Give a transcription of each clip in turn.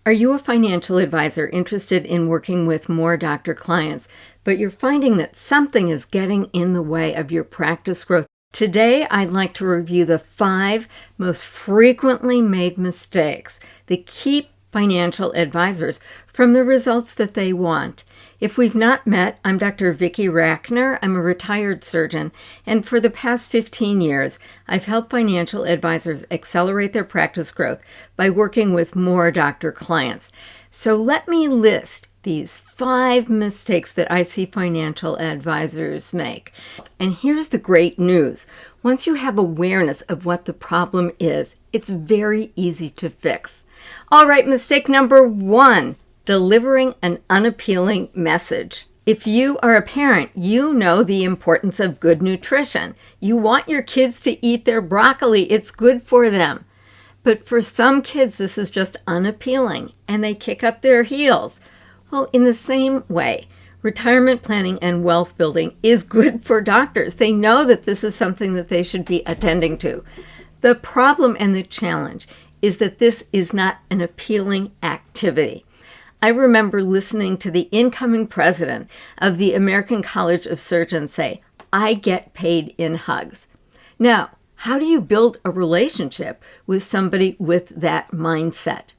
Are you a financial advisor interested in working with more doctor clients, but you're finding that something is getting in the way of your practice growth? Today, I'd like to review the 5 most frequently made mistakes that keep financial advisors from the results that they want. If we've not met, I'm Dr. Vicki Rachner. I'm a retired surgeon, and for the past 15 years, I've helped financial advisors accelerate their practice growth by working with more doctor clients. So let me list these 5 mistakes that I see financial advisors make. And here's the great news. Once you have awareness of what the problem is, it's very easy to fix. All right, mistake number 1. Delivering an unappealing message. If you are a parent, you know the importance of good nutrition. You want your kids to eat their broccoli. It's good for them. But for some kids, this is just unappealing, and they kick up their heels. Well, in the same way, retirement planning and wealth building is good for doctors. They know that this is something that they should be attending to. The problem and the challenge is that this is not an appealing activity. I remember listening to the incoming president of the American College of Surgeons say, "I get paid in hugs." Now, how do you build a relationship with somebody with that mindset?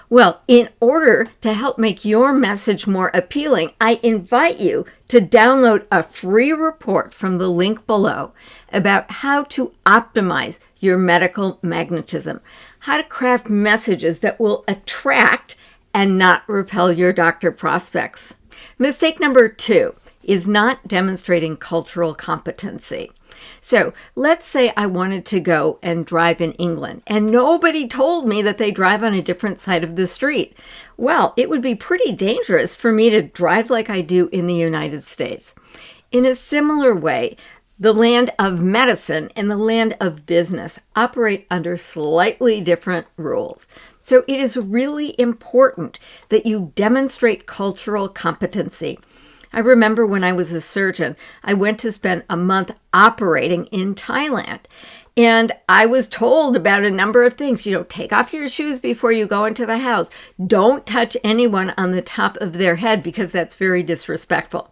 Well, in order to help make your message more appealing, I invite you to download a free report from the link below about how to optimize your medical magnetism, how to craft messages that will attract and not repel your doctor prospects. Mistake number 2 is not demonstrating cultural competency. So let's say I wanted to go and drive in England, and nobody told me that they drive on a different side of the street. Well, it would be pretty dangerous for me to drive like I do in the United States. In a similar way, the land of medicine and the land of business operate under slightly different rules. So it is really important that you demonstrate cultural competency. I remember when I was a surgeon, I went to spend a month operating in Thailand. And I was told about a number of things. Take off your shoes before you go into the house. Don't touch anyone on the top of their head because that's very disrespectful.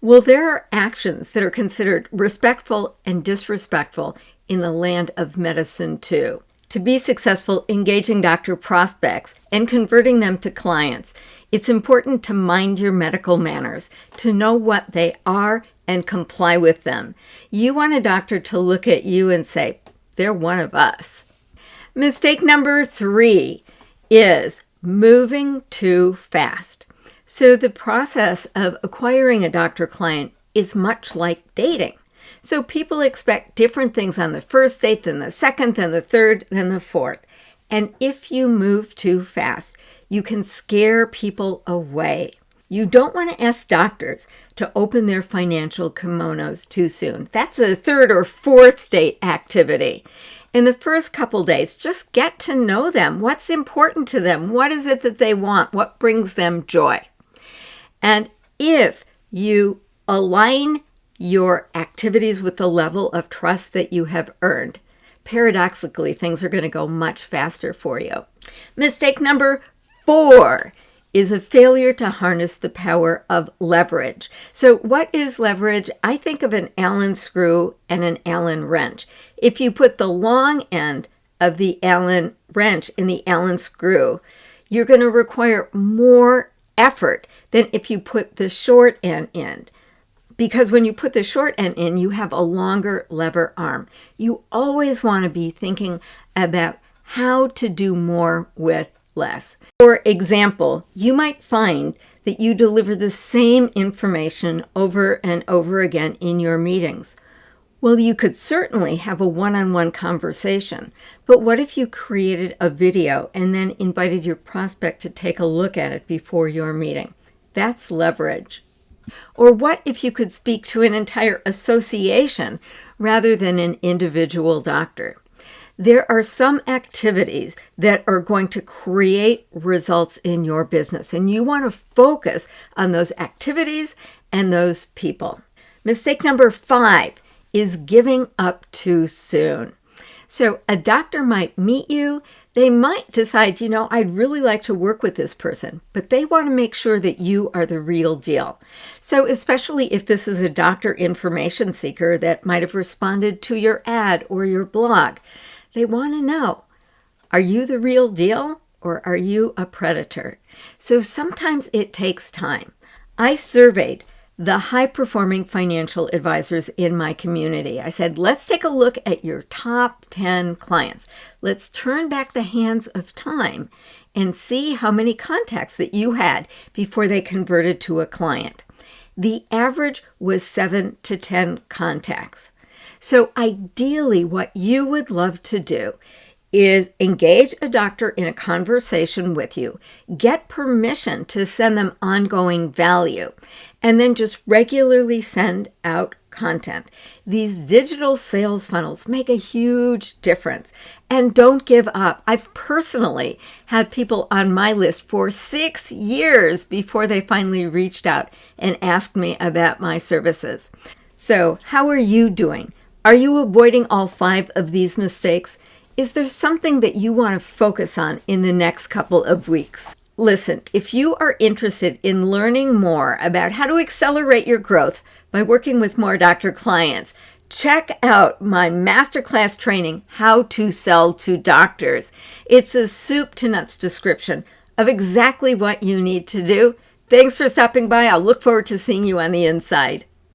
Well, there are actions that are considered respectful and disrespectful in the land of medicine too. To be successful engaging doctor prospects and converting them to clients, it's important to mind your medical manners, to know what they are and comply with them. You want a doctor to look at you and say, "They're one of us." Mistake number 3 is moving too fast. So the process of acquiring a doctor client is much like dating. So people expect different things on the first date than the second, than the third, than the fourth. And if you move too fast, you can scare people away. You don't want to ask doctors to open their financial kimonos too soon. That's a 3rd or 4th date activity. In the first couple days, just get to know them. What's important to them? What is it that they want? What brings them joy? And if you align your activities with the level of trust that you have earned, paradoxically, things are going to go much faster for you. Mistake number 4 is a failure to harness the power of leverage. So what is leverage? I think of an Allen screw and an Allen wrench. If you put the long end of the Allen wrench in the Allen screw, you're going to require more effort than if you put the short end in. Because when you put the short end in, you have a longer lever arm. You always want to be thinking about how to do more with less. For example, you might find that you deliver the same information over and over again in your meetings. Well, you could certainly have a one-on-one conversation, but what if you created a video and then invited your prospect to take a look at it before your meeting? That's leverage. Or what if you could speak to an entire association rather than an individual doctor? There are some activities that are going to create results in your business, and you want to focus on those activities and those people. Mistake number 5 is giving up too soon. So a doctor might meet you, They might decide, I'd really like to work with this person, but they want to make sure that you are the real deal. So especially if this is a doctor information seeker that might have responded to your ad or your blog, they want to know, are you the real deal or are you a predator? So sometimes it takes time. I surveyed the high-performing financial advisors in my community. I said, let's take a look at your top 10 clients. Let's turn back the hands of time and see how many contacts that you had before they converted to a client. The average was 7 to 10 contacts. So ideally, what you would love to do is engage a doctor in a conversation with you, get permission to send them ongoing value, and then just regularly send out content. These digital sales funnels make a huge difference. And don't give up. I've personally had people on my list for 6 years before they finally reached out and asked me about my services. So, how are you doing? Are you avoiding all 5 of these mistakes? Is there something that you want to focus on in the next couple of weeks? Listen, if you are interested in learning more about how to accelerate your growth by working with more doctor clients, check out my masterclass training, How to Sell to Doctors. It's a soup to nuts description of exactly what you need to do. Thanks for stopping by. I'll look forward to seeing you on the inside.